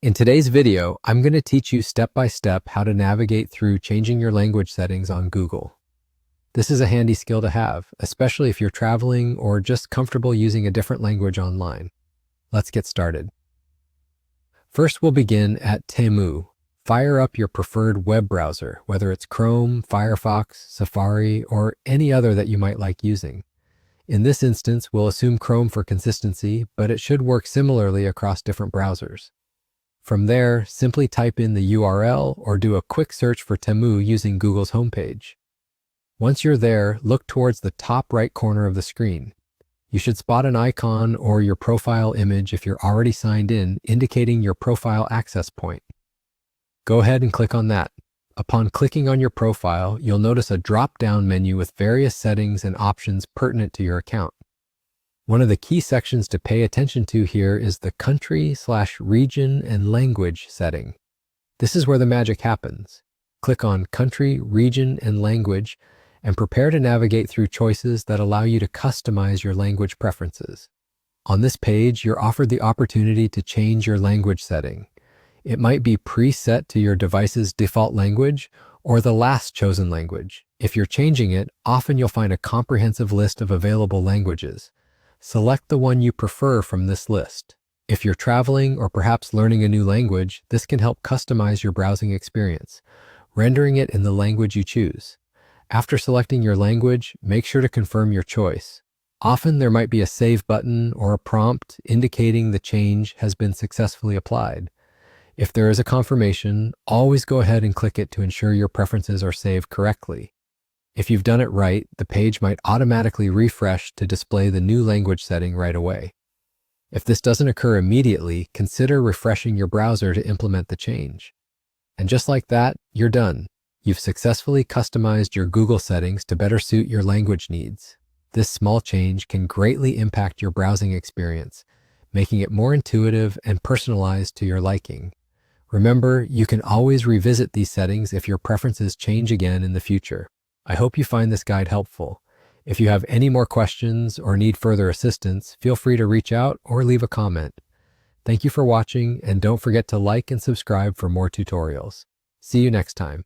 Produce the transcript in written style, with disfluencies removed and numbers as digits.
In today's video, I'm going to teach you step by step how to navigate through changing your language settings on Google. This is a handy skill to have, especially if you're traveling or just comfortable using a different language online. Let's get started. First, we'll begin at Temu. Fire up your preferred web browser, whether it's Chrome, Firefox, Safari, or any other that you might like using. In this instance, we'll assume Chrome for consistency, but it should work similarly across different browsers. From there, simply type in the URL or do a quick search for Temu using Google's homepage. Once you're there, look towards the top right corner of the screen. You should spot an icon or your profile image if you're already signed in, indicating your profile access point. Go ahead and click on that. Upon clicking on your profile, you'll notice a drop-down menu with various settings and options pertinent to your account. One of the key sections to pay attention to here is the country/region and language setting. This is where the magic happens. Click on Country, Region, and Language, and prepare to navigate through choices that allow you to customize your language preferences. On this page, you're offered the opportunity to change your language setting. It might be preset to your device's default language or the last chosen language. If you're changing it, often you'll find a comprehensive list of available languages. Select the one you prefer from this list. If you're traveling or perhaps learning a new language, this can help customize your browsing experience, rendering it in the language you choose. After selecting your language, make sure to confirm your choice. Often there might be a save button or a prompt indicating the change has been successfully applied. If there is a confirmation, always go ahead and click it to ensure your preferences are saved correctly. If you've done it right, the page might automatically refresh to display the new language setting right away. If this doesn't occur immediately, consider refreshing your browser to implement the change. And just like that, you're done. You've successfully customized your Google settings to better suit your language needs. This small change can greatly impact your browsing experience, making it more intuitive and personalized to your liking. Remember, you can always revisit these settings if your preferences change again in the future. I hope you find this guide helpful. If you have any more questions or need further assistance, feel free to reach out or leave a comment. Thank you for watching, and don't forget to like and subscribe for more tutorials. See you next time.